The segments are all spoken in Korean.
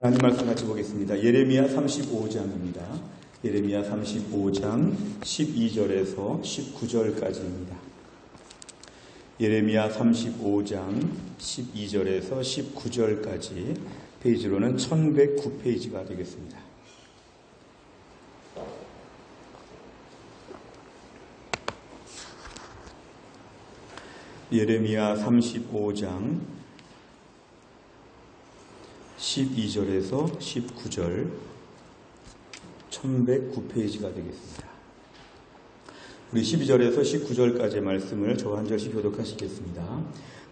하나님 말씀 같이 보겠습니다. 예레미야 35장입니다. 예레미야 35장 12절에서 19절까지입니다. 예레미야 35장 12절에서 19절까지 페이지로는 1109페이지가 되겠습니다. 예레미야 35장 12절에서 19절 1109페이지가 되겠습니다. 우리 12절에서 19절까지의 말씀을 저 한 절씩 교독하시겠습니다.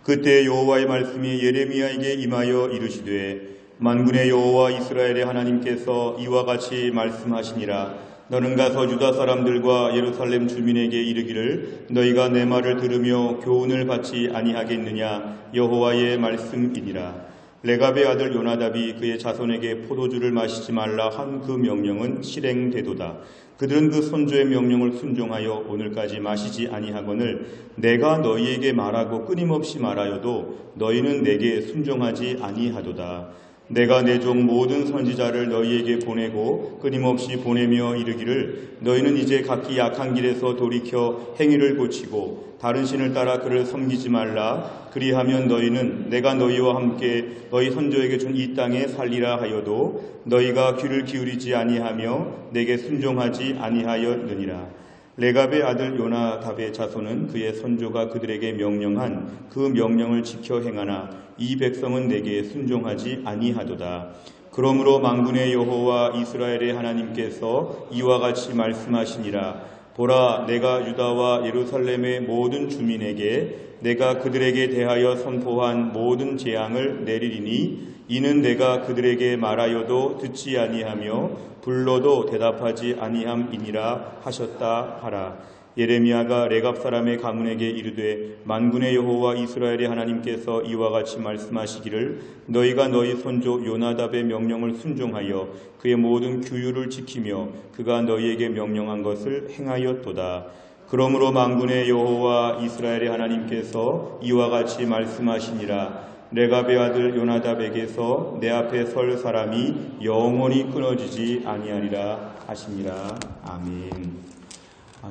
그때 여호와의 말씀이 예레미야에게 임하여 이르시되 만군의 여호와 이스라엘의 하나님께서 이와 같이 말씀하시니라. 너는 가서 유다 사람들과 예루살렘 주민에게 이르기를 너희가 내 말을 들으며 교훈을 받지 아니하겠느냐 여호와의 말씀이니라. 레갑의 아들 요나답이 그의 자손에게 포도주를 마시지 말라 한 그 명령은 실행되도다. 그들은 그 선조의 명령을 순종하여 오늘까지 마시지 아니하거늘 내가 너희에게 말하고 끊임없이 말하여도 너희는 내게 순종하지 아니하도다. 내가 내 종 모든 선지자를 너희에게 보내고 끊임없이 보내며 이르기를 너희는 이제 각기 약한 길에서 돌이켜 행위를 고치고 다른 신을 따라 그를 섬기지 말라. 그리하면 너희는 내가 너희와 함께 너희 선조에게 준 이 땅에 살리라 하여도 너희가 귀를 기울이지 아니하며 내게 순종하지 아니하였느니라. 레갑의 아들 요나답의 자손은 그의 선조가 그들에게 명령한 그 명령을 지켜 행하나 이 백성은 내게 순종하지 아니하도다. 그러므로 만군의 여호와 이스라엘의 하나님께서 이와 같이 말씀하시니라. 보라, 내가 유다와 예루살렘의 모든 주민에게 내가 그들에게 대하여 선포한 모든 재앙을 내리리니 이는 내가 그들에게 말하여도 듣지 아니하며 불러도 대답하지 아니함이니라 하셨다 하라. 예레미야가 레갑 사람의 가문에게 이르되 만군의 여호와 이스라엘의 하나님께서 이와 같이 말씀하시기를 너희가 너희 선조 요나답의 명령을 순종하여 그의 모든 규율을 지키며 그가 너희에게 명령한 것을 행하였도다. 그러므로 만군의 여호와 이스라엘의 하나님께서 이와 같이 말씀하시니라. 레갑의 아들 요나답에게서 내 앞에 설 사람이 영원히 끊어지지 아니하리라 하시니라. 아멘.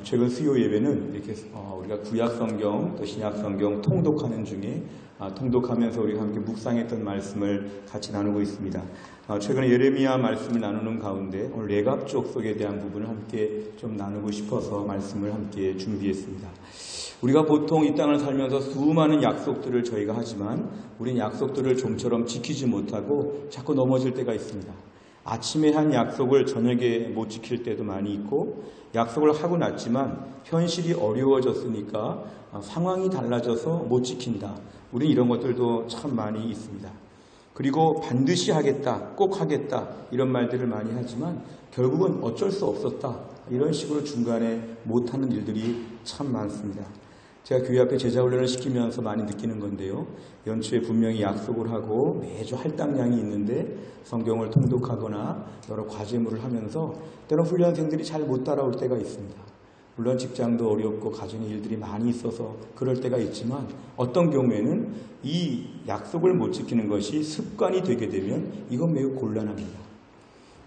최근 수요 예배는 이렇게 우리가 구약 성경 또 신약 성경 통독하는 중에 통독하면서 우리가 함께 묵상했던 말씀을 같이 나누고 있습니다. 최근에 예레미야 말씀을 나누는 가운데 오늘 레갑 족속에 대한 부분을 함께 좀 나누고 싶어서 말씀을 함께 준비했습니다. 우리가 보통 이 땅을 살면서 수많은 약속들을 저희가 하지만 우리는 약속들을 좀처럼 지키지 못하고 자꾸 넘어질 때가 있습니다. 아침에 한 약속을 저녁에 못 지킬 때도 많이 있고 약속을 하고 났지만 현실이 어려워졌으니까 상황이 달라져서 못 지킨다. 우리는 이런 것들도 참 많이 있습니다. 그리고 반드시 하겠다, 꼭 하겠다 이런 말들을 많이 하지만 결국은 어쩔 수 없었다. 이런 식으로 중간에 못하는 일들이 참 많습니다. 제가 교회 앞에 제자훈련을 시키면서 많이 느끼는 건데요. 연초에 분명히 약속을 하고 매주 할당량이 있는데 성경을 통독하거나 여러 과제물을 하면서 때로 훈련생들이 잘 못 따라올 때가 있습니다. 물론 직장도 어렵고 가정의 일들이 많이 있어서 그럴 때가 있지만 어떤 경우에는 이 약속을 못 지키는 것이 습관이 되게 되면 이건 매우 곤란합니다.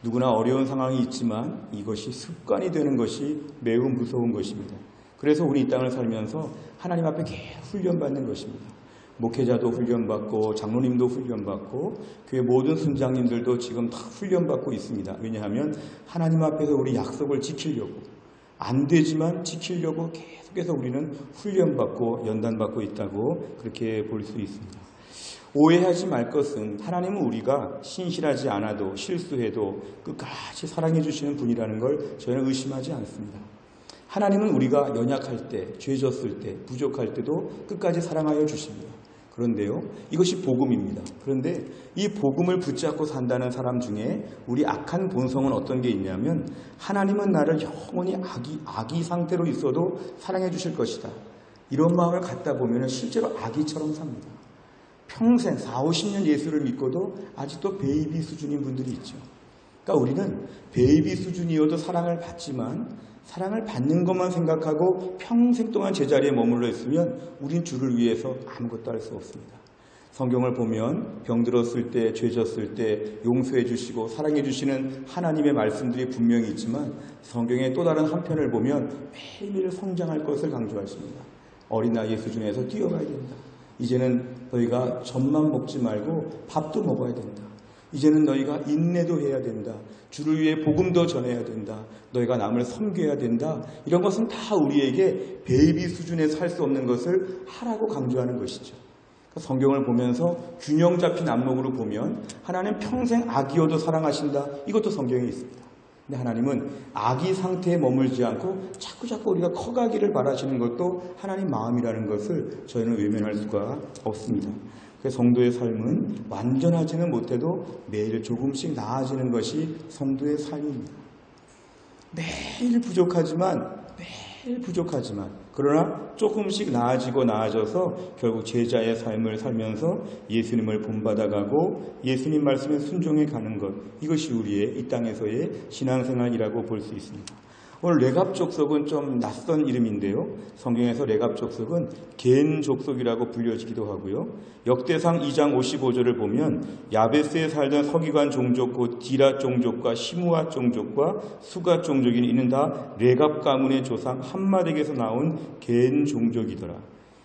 누구나 어려운 상황이 있지만 이것이 습관이 되는 것이 매우 무서운 것입니다. 그래서 우리 이 땅을 살면서 하나님 앞에 계속 훈련받는 것입니다. 목회자도 훈련받고 장로님도 훈련받고 교회 모든 순장님들도 지금 다 훈련받고 있습니다. 왜냐하면 하나님 앞에서 우리 약속을 지키려고 안 되지만 지키려고 계속해서 우리는 훈련받고 연단받고 있다고 그렇게 볼 수 있습니다. 오해하지 말 것은 하나님은 우리가 신실하지 않아도 실수해도 끝까지 사랑해 주시는 분이라는 걸 저희는 의심하지 않습니다. 하나님은 우리가 연약할 때, 죄졌을 때, 부족할 때도 끝까지 사랑하여 주십니다. 그런데요, 이것이 복음입니다. 그런데 이 복음을 붙잡고 산다는 사람 중에 우리 악한 본성은 어떤 게 있냐면 하나님은 나를 영원히 악이 상태로 있어도 사랑해 주실 것이다. 이런 마음을 갖다 보면 실제로 아기처럼 삽니다. 평생 40-50년 예수를 믿고도 아직도 베이비 수준인 분들이 있죠. 그러니까 우리는 베이비 수준이어도 사랑을 받지만 사랑을 받는 것만 생각하고 평생 동안 제자리에 머물러 있으면 우린 주를 위해서 아무것도 할 수 없습니다. 성경을 보면 병들었을 때, 죄졌을 때 용서해 주시고 사랑해 주시는 하나님의 말씀들이 분명히 있지만 성경의 또 다른 한편을 보면 매일매일 성장할 것을 강조하십니다. 어린아이의 수준에서 뛰어가야 된다. 이제는 너희가 젖만 먹지 말고 밥도 먹어야 된다. 이제는 너희가 인내도 해야 된다. 주를 위해 복음도 전해야 된다. 너희가 남을 섬겨야 된다. 이런 것은 다 우리에게 베이비 수준에서 할 수 없는 것을 하라고 강조하는 것이죠. 성경을 보면서 균형 잡힌 안목으로 보면 하나님 평생 아기여도 사랑하신다. 이것도 성경에 있습니다. 근데 하나님은 아기 상태에 머물지 않고 자꾸 우리가 커가기를 바라시는 것도 하나님 마음이라는 것을 저희는 외면할 수가 없습니다. 그래서 성도의 삶은 완전하지는 못해도 매일 조금씩 나아지는 것이 성도의 삶입니다. 매일 부족하지만 그러나 조금씩 나아져서 결국 제자의 삶을 살면서 예수님을 본받아가고 예수님 말씀에 순종해 가는 것, 이것이 우리의 이 땅에서의 신앙생활이라고 볼 수 있습니다. 오늘 레갑 족속은 좀 낯선 이름인데요. 성경에서 레갑 족속은 겐 족속이라고 불려지기도 하고요. 역대상 2장 55절을 보면 야베스에 살던 서기관 종족 곧 디랏 종족과 시므앗 종족과 수갓 종족이 이는 다 레갑 가문의 조상 함마덱에서 나온 겐 종족이더라.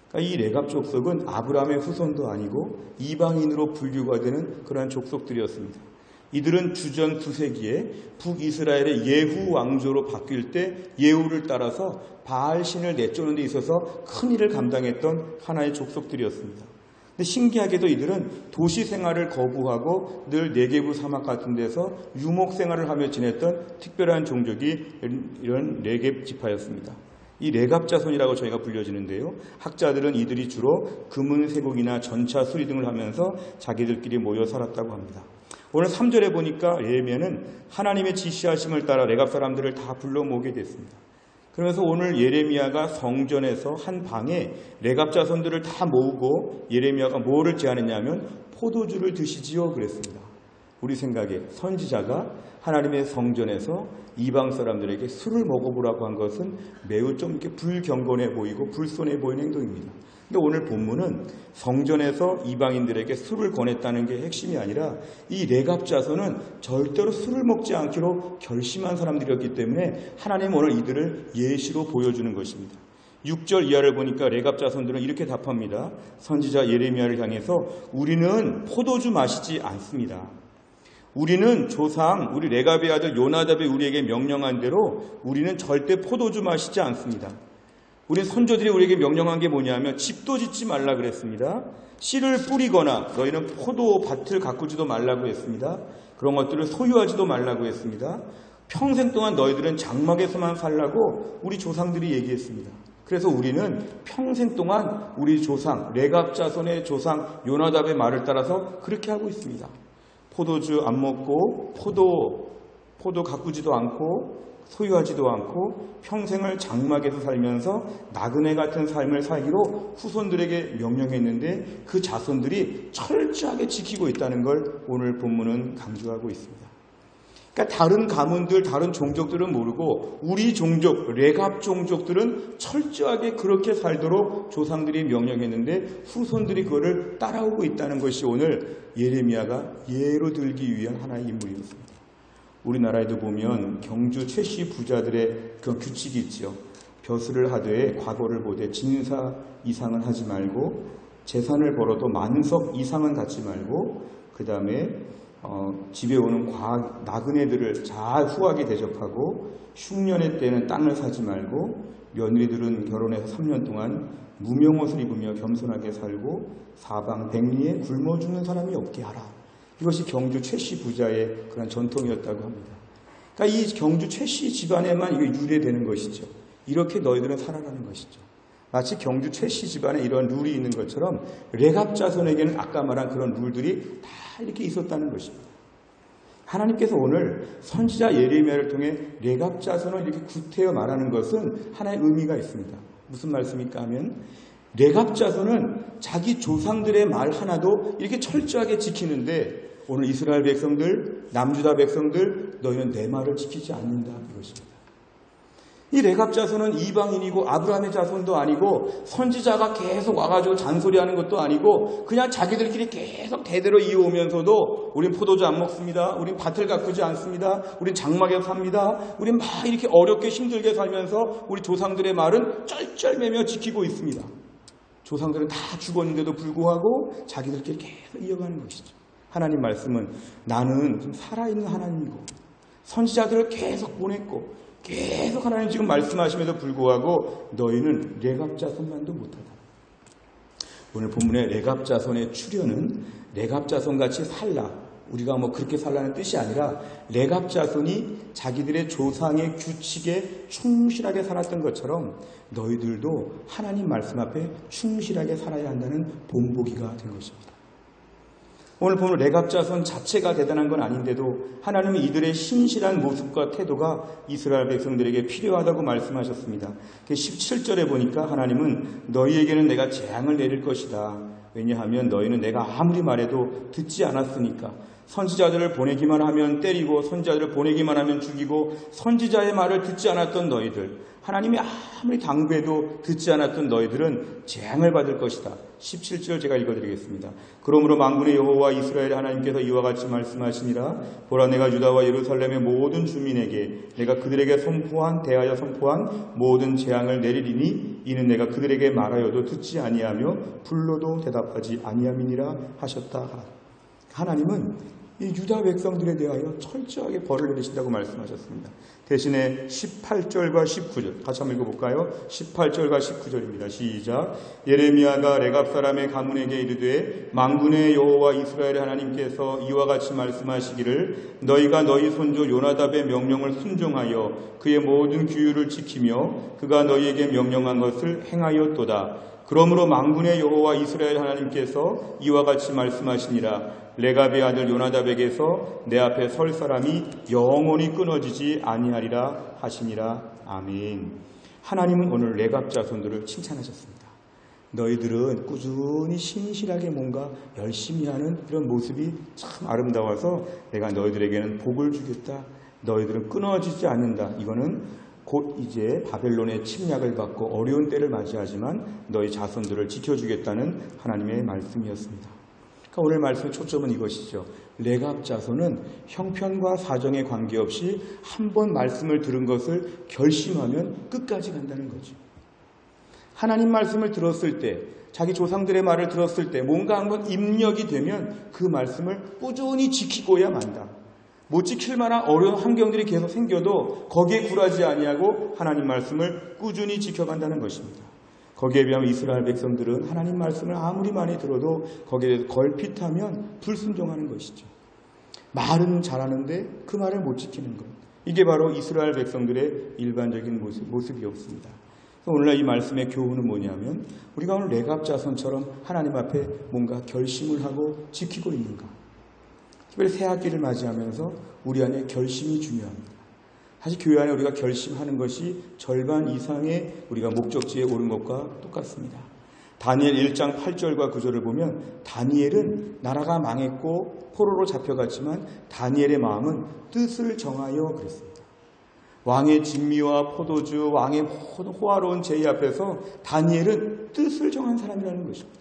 그러니까 이 레갑 족속은 아브라함의 후손도 아니고 이방인으로 분류가 되는 그러한 족속들이었습니다. 이들은 주전 9세기에 북이스라엘의 예후 왕조로 바뀔 때 예후를 따라서 바알 신을 내쫓는 데 있어서 큰 일을 감당했던 하나의 족속들이었습니다. 근데 신기하게도 이들은 도시 생활을 거부하고 늘 네게브 사막 같은 데서 유목 생활을 하며 지냈던 특별한 종족이 이런 레갑 지파였습니다. 이 레갑 자손이라고 저희가 불려지는데요. 학자들은 이들이 주로 금은 세곡이나 전차 수리 등을 하면서 자기들끼리 모여 살았다고 합니다. 오늘 3절에 보니까 예레미야는 하나님의 지시하심을 따라 레갑 사람들을 다 불러 모으게 됐습니다. 그러면서 오늘 예레미야가 성전에서 한 방에 레갑 자손들을 다 모으고 예레미야가 뭐를 제안했냐면 포도주를 드시지요 그랬습니다. 우리 생각에 선지자가 하나님의 성전에서 이방 사람들에게 술을 먹어보라고 한 것은 매우 좀 이렇게 불경건해 보이고 불손해 보이는 행동입니다. 근데 오늘 본문은 성전에서 이방인들에게 술을 권했다는 게 핵심이 아니라 이 레갑 자손은 절대로 술을 먹지 않기로 결심한 사람들이었기 때문에 하나님은 오늘 이들을 예시로 보여주는 것입니다. 6절 이하를 보니까 레갑 자손들은 이렇게 답합니다. 선지자 예레미야를 향해서 우리는 포도주 마시지 않습니다. 우리는 조상 우리 레갑의 아들 요나답이 우리에게 명령한 대로 우리는 절대 포도주 마시지 않습니다. 우리 선조들이 우리에게 명령한 게 뭐냐면 집도 짓지 말라 그랬습니다. 씨를 뿌리거나 너희는 포도밭을 가꾸지도 말라고 했습니다. 그런 것들을 소유하지도 말라고 했습니다. 평생 동안 너희들은 장막에서만 살라고 우리 조상들이 얘기했습니다. 그래서 우리는 평생 동안 우리 조상 레갑 자손의 조상 요나답의 말을 따라서 그렇게 하고 있습니다. 포도주 안 먹고 포도 가꾸지도 않고 소유하지도 않고 평생을 장막에서 살면서 나그네 같은 삶을 살기로 후손들에게 명령했는데 그 자손들이 철저하게 지키고 있다는 걸 오늘 본문은 강조하고 있습니다. 그러니까 다른 가문들, 다른 종족들은 모르고 우리 종족, 레갑 종족들은 철저하게 그렇게 살도록 조상들이 명령했는데 후손들이 그거를 따라오고 있다는 것이 오늘 예레미야가 예로 들기 위한 하나의 인물이었습니다. 우리나라에도 보면 경주 최씨 부자들의 그 규칙이 있죠. 벼슬을 하되 과거를 보되 진사 이상은 하지 말고 재산을 벌어도 만석 이상은 갖지 말고 그 다음에 집에 오는 나그네들을 잘 후하게 대접하고 흉년의 때는 땅을 사지 말고 며느리들은 결혼해서 3년 동안 무명옷을 입으며 겸손하게 살고 사방 백리에 굶어 죽는 사람이 없게 하라. 이것이 경주 최씨 부자의 그런 전통이었다고 합니다. 그러니까 이 경주 최씨 집안에만 이게 유래되는 것이죠. 이렇게 너희들은 살아가는 것이죠. 마치 경주 최씨 집안에 이런 룰이 있는 것처럼 레갑 자손에게는 아까 말한 그런 룰들이 다 이렇게 있었다는 것입니다. 하나님께서 오늘 선지자 예레미야를 통해 레갑 자손을 이렇게 구태여 말하는 것은 하나의 의미가 있습니다. 무슨 말씀일까 하면 레갑 자손은 자기 조상들의 말 하나도 이렇게 철저하게 지키는데 오늘 이스라엘 백성들, 남주다 백성들 너희는 내 말을 지키지 않는다 이것입니다. 이 레갑 자손은 이방인이고 아브라함의 자손도 아니고 선지자가 계속 와가지고 잔소리하는 것도 아니고 그냥 자기들끼리 계속 대대로 이어오면서도 우린 포도주 안 먹습니다. 우린 밭을 가꾸지 않습니다. 우린 장막에 삽니다. 우린 막 이렇게 어렵게 힘들게 살면서 우리 조상들의 말은 쩔쩔매며 지키고 있습니다. 조상들은 다 죽었는데도 불구하고 자기들끼리 계속 이어가는 것이죠. 하나님 말씀은 나는 좀 살아있는 하나님이고 선지자들을 계속 보냈고 계속 하나님 지금 말씀하심에도 불구하고 너희는 레갑 자손만도 못하다. 오늘 본문의 레갑 자손의 출현은 레갑 자손같이 살라, 우리가 뭐 그렇게 살라는 뜻이 아니라 레갑 자손이 자기들의 조상의 규칙에 충실하게 살았던 것처럼 너희들도 하나님 말씀 앞에 충실하게 살아야 한다는 본보기가 된 것입니다. 오늘 보면 레갑 자손 자체가 대단한 건 아닌데도 하나님은 이들의 신실한 모습과 태도가 이스라엘 백성들에게 필요하다고 말씀하셨습니다. 17절에 보니까 하나님은 너희에게는 내가 재앙을 내릴 것이다. 왜냐하면 너희는 내가 아무리 말해도 듣지 않았으니까. 선지자들을 보내기만 하면 때리고 선지자들을 보내기만 하면 죽이고 선지자의 말을 듣지 않았던 너희들, 하나님이 아무리 당부해도 듣지 않았던 너희들은 재앙을 받을 것이다. 17절 제가 읽어드리겠습니다. 그러므로 만군의 여호와 이스라엘의 하나님께서 이와 같이 말씀하시니라. 보라, 내가 유다와 예루살렘의 모든 주민에게 내가 그들에게 대하여 선포한 모든 재앙을 내리리니 이는 내가 그들에게 말하여도 듣지 아니하며 불러도 대답하지 아니함이니라 하셨다. 하나님은 이 유다 백성들에 대하여 철저하게 벌을 내리신다고 말씀하셨습니다. 대신에 18절과 19절 같이 한번 읽어볼까요? 18절과 19절입니다. 시작. 예레미야가 레갑 사람의 가문에게 이르되 만군의 여호와 이스라엘의 하나님께서 이와 같이 말씀하시기를 너희가 너희 손조 요나답의 명령을 순종하여 그의 모든 규율을 지키며 그가 너희에게 명령한 것을 행하였도다. 그러므로 만군의 여호와 이스라엘 하나님께서 이와 같이 말씀하시니라. 레갑의 아들 요나답에게서 내 앞에 설 사람이 영원히 끊어지지 아니하리라 하시니라. 아멘. 하나님은 오늘 레갑 자손들을 칭찬하셨습니다. 너희들은 꾸준히 신실하게 뭔가 열심히 하는 그런 모습이 참 아름다워서 내가 너희들에게는 복을 주겠다. 너희들은 끊어지지 않는다. 이거는 곧 이제 바벨론의 침략을 받고 어려운 때를 맞이하지만 너희 자손들을 지켜주겠다는 하나님의 말씀이었습니다. 그러니까 오늘 말씀의 초점은 이것이죠. 레갑 자손은 형편과 사정에 관계없이 한 번 말씀을 들은 것을 결심하면 끝까지 간다는 거죠. 하나님 말씀을 들었을 때, 자기 조상들의 말을 들었을 때 뭔가 한번 입력이 되면 그 말씀을 꾸준히 지키고야 만다. 못 지킬 만한 어려운 환경들이 계속 생겨도 거기에 굴하지 아니하고 하나님 말씀을 꾸준히 지켜간다는 것입니다. 거기에 비하면 이스라엘 백성들은 하나님 말씀을 아무리 많이 들어도 거기에 대해서 걸핏하면 불순종하는 것이죠. 말은 잘하는데 그 말을 못 지키는 것. 이게 바로 이스라엘 백성들의 일반적인 모습이었습니다. 오늘날 이 말씀의 교훈은 뭐냐면 우리가 오늘 레갑 자손처럼 하나님 앞에 뭔가 결심을 하고 지키고 있는가. 특별히 새 학기를 맞이하면서 우리 안에 결심이 중요합니다. 사실 교회 안에 우리가 결심하는 것이 절반 이상의 우리가 목적지에 오른 것과 똑같습니다. 다니엘 1장 8절과 9절을 보면 다니엘은 나라가 망했고 포로로 잡혀갔지만 다니엘의 마음은 뜻을 정하여 그랬습니다. 왕의 진미와 포도주, 왕의 모든 호화로운 제의 앞에서 다니엘은 뜻을 정한 사람이라는 것입니다.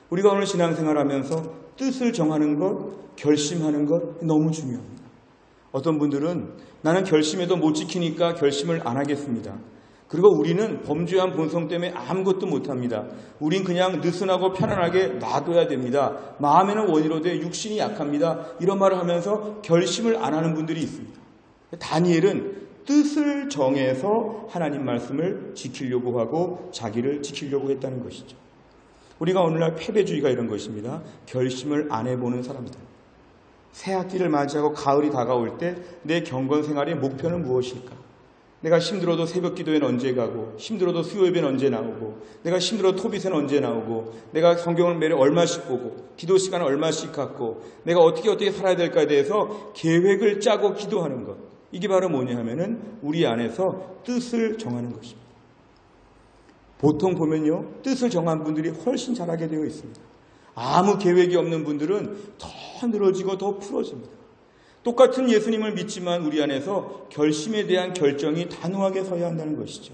우리가 오늘 신앙생활하면서 뜻을 정하는 것, 결심하는 것 너무 중요합니다. 어떤 분들은 나는 결심해도 못 지키니까 결심을 안 하겠습니다. 그리고 우리는 범죄한 본성 때문에 아무것도 못합니다. 우린 그냥 느슨하고 편안하게 놔둬야 됩니다. 마음에는 원이로되 육신이 약합니다. 이런 말을 하면서 결심을 안 하는 분들이 있습니다. 다니엘은 뜻을 정해서 하나님 말씀을 지키려고 하고 자기를 지키려고 했다는 것이죠. 우리가 오늘날 패배주의가 이런 것입니다. 결심을 안 해보는 사람들. 새 학기를 맞이하고 가을이 다가올 때 내 경건 생활의 목표는 무엇일까? 내가 힘들어도 새벽 기도회는 언제 가고, 힘들어도 수요 예배는 언제 나오고, 내가 힘들어도 토빗에는 언제 나오고, 내가 성경을 매일 얼마씩 보고, 기도 시간을 얼마씩 갖고, 내가 어떻게 살아야 될까에 대해서 계획을 짜고 기도하는 것. 이게 바로 뭐냐 하면은 우리 안에서 뜻을 정하는 것입니다. 보통 보면요, 뜻을 정한 분들이 훨씬 잘하게 되어 있습니다. 아무 계획이 없는 분들은 더 늘어지고 더 풀어집니다. 똑같은 예수님을 믿지만 우리 안에서 결심에 대한 결정이 단호하게 서야 한다는 것이죠.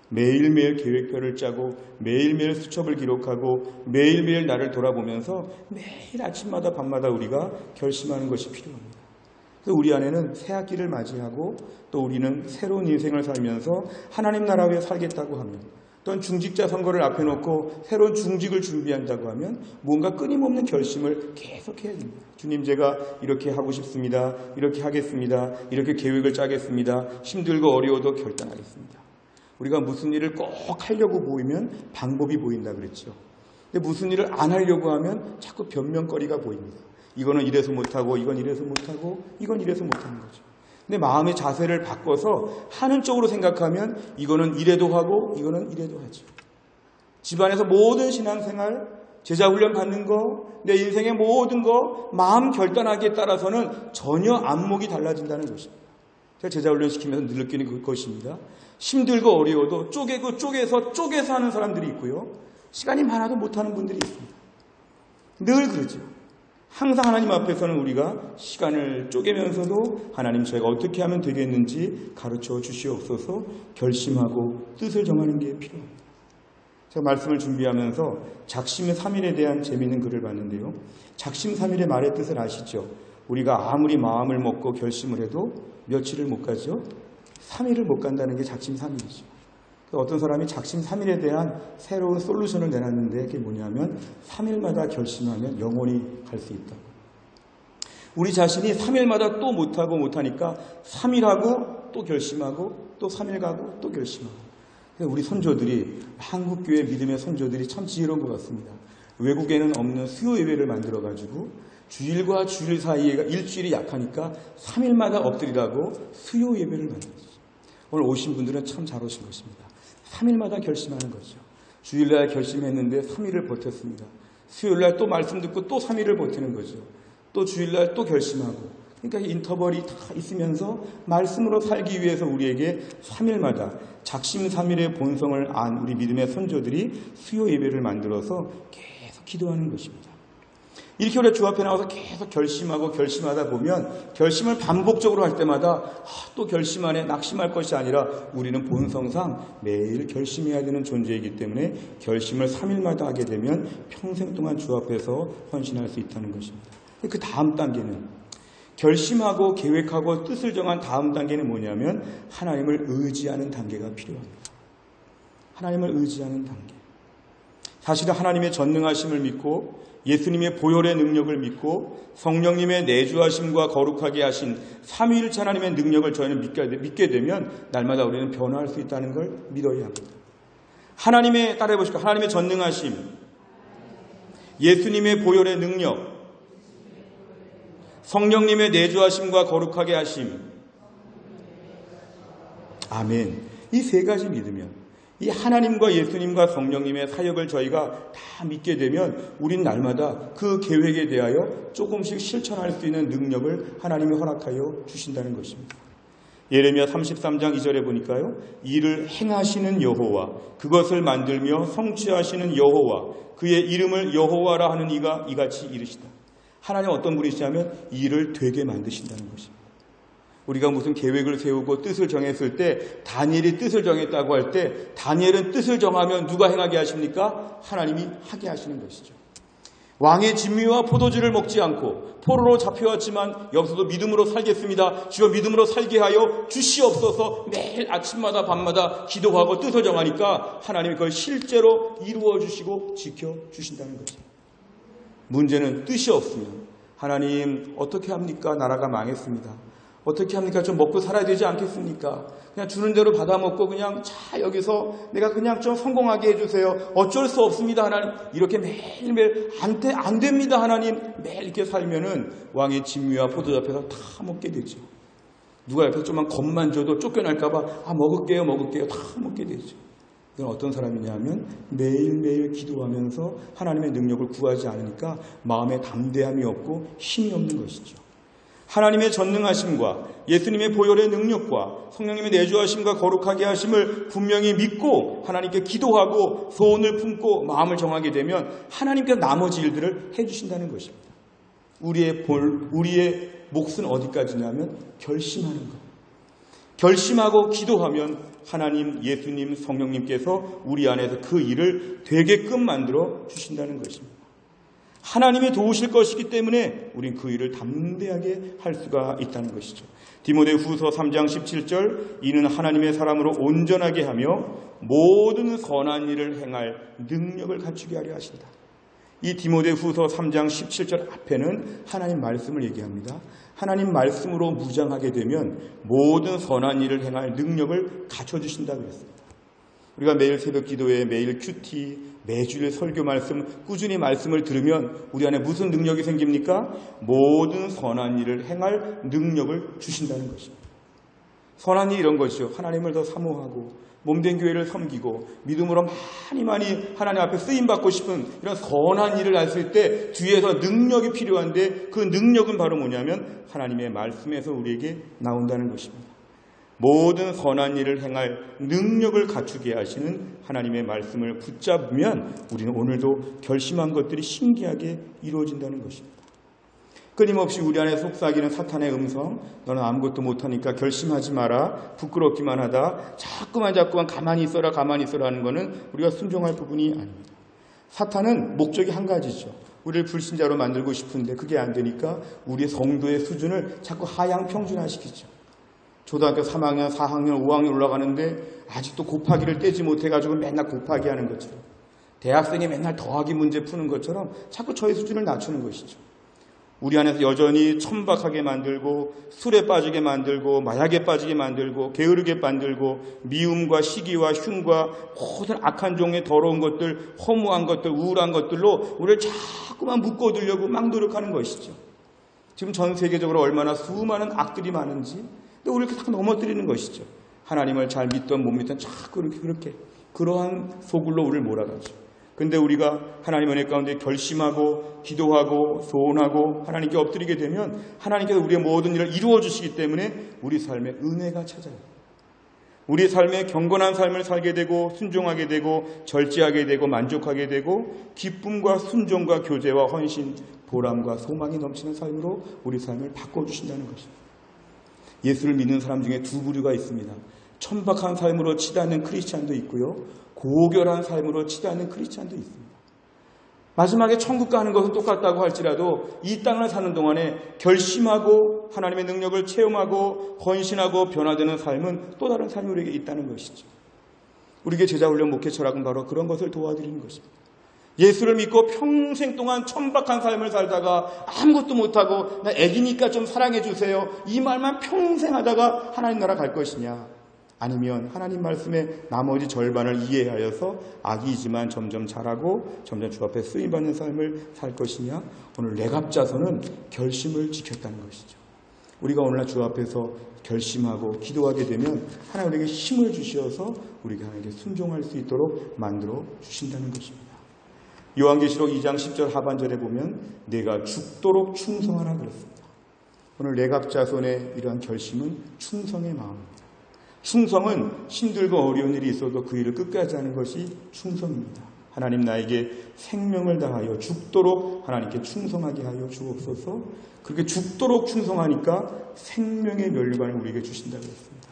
매일매일 계획표를 짜고 매일매일 수첩을 기록하고 매일매일 나를 돌아보면서 매일 아침마다 밤마다 우리가 결심하는 것이 필요합니다. 그래서 우리 안에는 새 학기를 맞이하고 또 우리는 새로운 인생을 살면서 하나님 나라 위에 살겠다고 하면, 또는 중직자 선거를 앞에 놓고 새로운 중직을 준비한다고 하면 뭔가 끊임없는 결심을 계속해야 됩니다. 주님, 제가 이렇게 하고 싶습니다. 이렇게 하겠습니다. 이렇게 계획을 짜겠습니다. 힘들고 어려워도 결단하겠습니다. 우리가 무슨 일을 꼭 하려고 보이면 방법이 보인다 그랬죠. 근데 무슨 일을 안 하려고 하면 자꾸 변명거리가 보입니다. 이거는 이래서 못하고, 이건 이래서 못하고, 이건 이래서 못하는 거죠. 근데 마음의 자세를 바꿔서 하는 쪽으로 생각하면 이거는 이래도 하고, 이거는 이래도 하죠. 집안에서 모든 신앙생활, 제자훈련 받는 거, 내 인생의 모든 거, 마음 결단하기에 따라서는 전혀 안목이 달라진다는 것입니다. 제가 제자훈련 시키면서 늘 느끼는 것입니다. 힘들고 어려워도 쪼개서 하는 사람들이 있고요. 시간이 많아도 못하는 분들이 있습니다. 늘 그러죠. 항상 하나님 앞에서는 우리가 시간을 쪼개면서도 하나님, 저희가 어떻게 하면 되겠는지 가르쳐 주시옵소서 결심하고 뜻을 정하는 게 필요합니다. 제가 말씀을 준비하면서 작심 3일에 대한 재미있는 글을 봤는데요. 작심 3일의 말의 뜻을 아시죠? 우리가 아무리 마음을 먹고 결심을 해도 며칠을 못 가죠? 3일을 못 간다는 게 작심 3일이죠. 어떤 사람이 작심 3일에 대한 새로운 솔루션을 내놨는데 그게 뭐냐면 3일마다 결심하면 영원히 갈 수 있다고. 우리 자신이 3일마다 또 못하니까 3일 하고 또 결심하고 또 3일 가고 또 결심하고. 우리 선조들이, 한국교회 믿음의 선조들이 참 지혜로운 것 같습니다. 외국에는 없는 수요 예배를 만들어가지고 주일과 주일 사이에가 일주일이 약하니까 3일마다 엎드리라고 수요 예배를 만들었어요. 오늘 오신 분들은 참 잘 오신 것입니다. 3일마다 결심하는 거죠. 주일날 결심했는데 3일을 버텼습니다. 수요일날 또 말씀 듣고 또 3일을 버티는 거죠. 또 주일날 또 결심하고. 그러니까 인터벌이 다 있으면서 말씀으로 살기 위해서 우리에게 3일마다 작심 3일의 본성을 안 우리 믿음의 선조들이 수요 예배를 만들어서 계속 기도하는 것입니다. 이렇게 우리가 주 앞에 나와서 계속 결심하고 결심하다 보면 결심을 반복적으로 할 때마다 또 결심하네, 낙심할 것이 아니라 우리는 본성상 매일 결심해야 되는 존재이기 때문에 결심을 3일마다 하게 되면 평생 동안 주 앞에서 헌신할 수 있다는 것입니다. 그 다음 단계는, 결심하고 계획하고 뜻을 정한 다음 단계는 뭐냐면 하나님을 의지하는 단계가 필요합니다. 하나님을 의지하는 단계. 사실은 하나님의 전능하심을 믿고 예수님의 보혈의 능력을 믿고 성령님의 내주하심과 거룩하게 하신 삼위일체 하나님의 능력을 저희는 믿게 되면 날마다 우리는 변화할 수 있다는 걸 믿어야 합니다. 하나님의, 따라해 보실까요? 하나님의 전능하심, 예수님의 보혈의 능력, 성령님의 내주하심과 거룩하게 하심. 아멘. 이 세 가지 믿으면, 이 하나님과 예수님과 성령님의 사역을 저희가 다 믿게 되면 우린 날마다 그 계획에 대하여 조금씩 실천할 수 있는 능력을 하나님이 허락하여 주신다는 것입니다. 예레미야 33장 2절에 보니까요. 이를 행하시는 여호와, 그것을 만들며 성취하시는 여호와, 그의 이름을 여호와라 하는 이가 이같이 이르시다. 하나님 어떤 분이시냐면 일을 되게 만드신다는 것입니다. 우리가 무슨 계획을 세우고 뜻을 정했을 때, 다니엘이 뜻을 정했다고 할 때 다니엘은 뜻을 정하면 누가 행하게 하십니까? 하나님이 하게 하시는 것이죠. 왕의 진미와 포도주를 먹지 않고 포로로 잡혀왔지만 여기서도 믿음으로 살겠습니다. 주여 믿음으로 살게 하여 주시옵소서. 매일 아침마다 밤마다 기도하고 뜻을 정하니까 하나님이 그걸 실제로 이루어 주시고 지켜 주신다는 거죠. 문제는 뜻이 없으면 하나님 어떻게 합니까? 나라가 망했습니다. 어떻게 합니까? 좀 먹고 살아야 되지 않겠습니까? 그냥 주는 대로 받아먹고 그냥 자 여기서 내가 그냥 좀 성공하게 해주세요. 어쩔 수 없습니다 하나님. 이렇게 매일매일 안 됩니다 하나님. 매일 이렇게 살면은 왕의 진미와 포도주 앞에서 다 먹게 되죠. 누가 옆에서 좀만 겁만 줘도 쫓겨날까봐 먹을게요 다 먹게 되죠. 이건 어떤 사람이냐 하면 매일매일 기도하면서 하나님의 능력을 구하지 않으니까 마음에 담대함이 없고 힘이 없는 것이죠. 하나님의 전능하심과 예수님의 보혈의 능력과 성령님의 내주하심과 거룩하게 하심을 분명히 믿고 하나님께 기도하고 소원을 품고 마음을 정하게 되면 하나님께서 나머지 일들을 해주신다는 것입니다. 우리의 몫은 어디까지냐면 결심하는 것. 결심하고 기도하면 하나님, 예수님, 성령님께서 우리 안에서 그 일을 되게끔 만들어 주신다는 것입니다. 하나님이 도우실 것이기 때문에 우린 그 일을 담대하게 할 수가 있다는 것이죠. 디모데후서 3장 17절, 이는 하나님의 사람으로 온전하게 하며 모든 선한 일을 행할 능력을 갖추게 하려 하신다. 이 디모데후서 3장 17절 앞에는 하나님 말씀을 얘기합니다. 하나님 말씀으로 무장하게 되면 모든 선한 일을 행할 능력을 갖춰주신다고 했습니다. 우리가 매일 새벽 기도회, 매일 큐티, 매주일 설교 말씀, 꾸준히 말씀을 들으면 우리 안에 무슨 능력이 생깁니까? 모든 선한 일을 행할 능력을 주신다는 것입니다. 선한 일 이런 것이죠. 하나님을 더 사모하고 몸된 교회를 섬기고 믿음으로 많이 하나님 앞에 쓰임받고 싶은 이런 선한 일을 했을 때 뒤에서 능력이 필요한데 그 능력은 바로 뭐냐면 하나님의 말씀에서 우리에게 나온다는 것입니다. 모든 선한 일을 행할 능력을 갖추게 하시는 하나님의 말씀을 붙잡으면 우리는 오늘도 결심한 것들이 신기하게 이루어진다는 것입니다. 끊임없이 우리 안에 속삭이는 사탄의 음성, 너는 아무것도 못하니까 결심하지 마라, 부끄럽기만 하다, 자꾸만 가만히 있어라 하는 것은 우리가 순종할 부분이 아닙니다. 사탄은 목적이 한 가지죠. 우리를 불신자로 만들고 싶은데 그게 안 되니까 우리의 성도의 수준을 자꾸 하향 평준화시키죠. 초등학교 3학년, 4학년, 5학년 올라가는데 아직도 곱하기를 떼지 못해가지고 맨날 곱하기 하는 것처럼, 대학생이 맨날 더하기 문제 푸는 것처럼 자꾸 저의 수준을 낮추는 것이죠. 우리 안에서 여전히 천박하게 만들고 술에 빠지게 만들고 마약에 빠지게 만들고 게으르게 만들고 미움과 시기와 흉과 모든 악한 종의 더러운 것들, 허무한 것들, 우울한 것들로 우리를 자꾸만 묶어두려고 막 노력하는 것이죠. 지금 전 세계적으로 얼마나 수많은 악들이 많은지 우리를 다 넘어뜨리는 것이죠. 하나님을 잘 믿던 못 믿던 자꾸 그렇게 그러한 소굴로 우리를 몰아가죠. 근데 우리가 하나님 은혜 가운데 결심하고 기도하고 소원하고 하나님께 엎드리게 되면 하나님께서 우리의 모든 일을 이루어 주시기 때문에 우리 삶에 은혜가 찾아요. 우리 삶에 경건한 삶을 살게 되고 순종하게 되고 절제하게 되고 만족하게 되고 기쁨과 순종과 교제와 헌신, 보람과 소망이 넘치는 삶으로 우리 삶을 바꿔주신다는 것입니다. 예수를 믿는 사람 중에 두 부류가 있습니다. 천박한 삶으로 치닫는 크리스찬도 있고요, 고결한 삶으로 치닫는 크리스찬도 있습니다. 마지막에 천국 가는 것은 똑같다고 할지라도 이 땅을 사는 동안에 결심하고 하나님의 능력을 체험하고 헌신하고 변화되는 삶은 또 다른 삶이 우리에게 있다는 것이죠. 우리에게 제자훈련 목회 철학은 바로 그런 것을 도와드리는 것입니다. 예수를 믿고 평생 동안 천박한 삶을 살다가 아무것도 못하고 나 애기니까 좀 사랑해 주세요, 이 말만 평생 하다가 하나님 나라 갈 것이냐, 아니면 하나님 말씀의 나머지 절반을 이해하여서 아기이지만 점점 자라고 점점 주 앞에 쓰임받는 삶을 살 것이냐. 오늘 레갑자서는 결심을 지켰다는 것이죠. 우리가 오늘날 주 앞에서 결심하고 기도하게 되면 하나님 우리에게 힘을 주셔서 우리가 하나님께 순종할 수 있도록 만들어 주신다는 것입니다. 요한계시록 2장 10절 하반절에 보면 내가 죽도록 충성하라 그랬습니다. 오늘 레갑자손의 이러한 결심은 충성의 마음입니다. 충성은 힘들고 어려운 일이 있어도 그 일을 끝까지 하는 것이 충성입니다. 하나님 나에게 생명을 다하여 죽도록 하나님께 충성하게 하여 주옵소서. 그렇게 죽도록 충성하니까 생명의 면류관을 우리에게 주신다고 했습니다.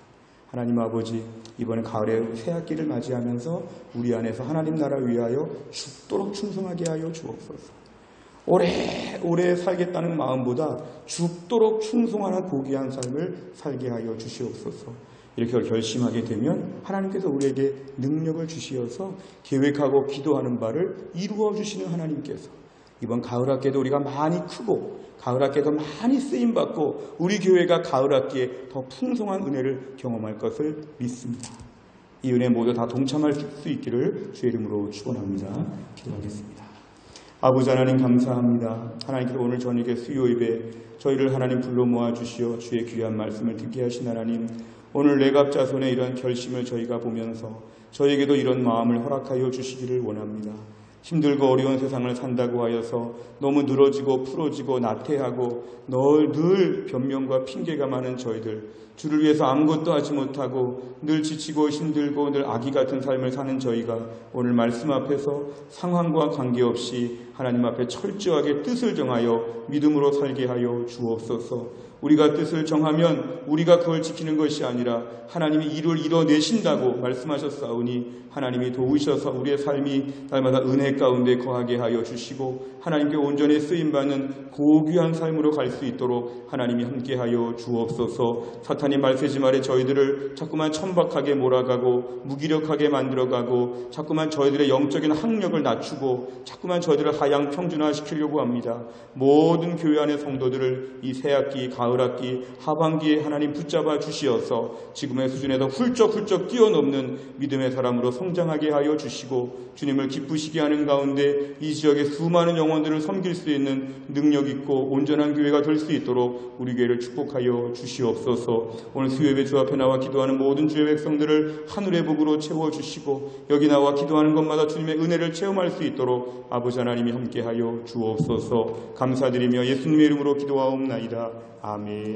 하나님 아버지, 이번에 가을에 새학기를 맞이하면서 우리 안에서 하나님 나라를 위하여 죽도록 충성하게 하여 주옵소서. 오래 살겠다는 마음보다 죽도록 충성하는 고귀한 삶을 살게 하여 주시옵소서. 이렇게 결심하게 되면 하나님께서 우리에게 능력을 주시어서 계획하고 기도하는 바를 이루어 주시는 하나님께서 이번 가을학기에도 우리가 많이 크고 가을학기에도 많이 쓰임받고 우리 교회가 가을학기에 더 풍성한 은혜를 경험할 것을 믿습니다. 이 은혜 모두 다 동참할 수 있기를 주의 이름으로 축원합니다. 기도하겠습니다. 아버지 하나님 감사합니다. 하나님께서 오늘 저녁에 수요 예배 저희를 하나님 불러 모아 주시어 주의 귀한 말씀을 듣게 하신 하나님, 오늘 레갑자손의 이런 결심을 저희가 보면서 저에게도 이런 마음을 허락하여 주시기를 원합니다. 힘들고 어려운 세상을 산다고 하여서 너무 늘어지고 풀어지고 나태하고 늘 변명과 핑계가 많은 저희들, 주를 위해서 아무것도 하지 못하고 늘 지치고 힘들고 늘 악이 같은 삶을 사는 저희가 오늘 말씀 앞에서 상황과 관계없이 하나님 앞에 철저하게 뜻을 정하여 믿음으로 살게 하여 주옵소서. 우리가 뜻을 정하면 우리가 그걸 지키는 것이 아니라 하나님이 이를 이뤄내신다고 말씀하셨사오니 하나님이 도우셔서 우리의 삶이 날마다 은혜 가운데 거하게 하여 주시고 하나님께 온전히 쓰임받는 고귀한 삶으로 갈 수 있도록 하나님이 함께하여 주옵소서. 사탄이 말세지 말에 저희들을 자꾸만 천박하게 몰아가고 무기력하게 만들어가고 자꾸만 저희들의 영적인 학력을 낮추고 자꾸만 저희들을 하향 평준화시키려고 합니다. 모든 교회 안의 성도들을 이 새학기, 가을학기, 하반기에 하나님 붙잡아 주시어서 지금의 수준에서 훌쩍훌쩍 뛰어넘는 믿음의 사람으로 성장하게 하여 주시고 주님을 기쁘시게 하는 가운데 이 지역의 수많은 영혼들을 섬길 수 있는 능력 있고 온전한 교회가 될 수 있도록 우리 교회를 축복하여 주시옵소서. 오늘 수요예배 주 앞에 나와 기도하는 모든 주의 백성들을 하늘의 복으로 채워주시고 여기 나와 기도하는 것마다 주님의 은혜를 체험할 수 있도록 아버지 하나님이 함께하여 주옵소서. 감사드리며 예수님의 이름으로 기도하옵나이다. 아멘.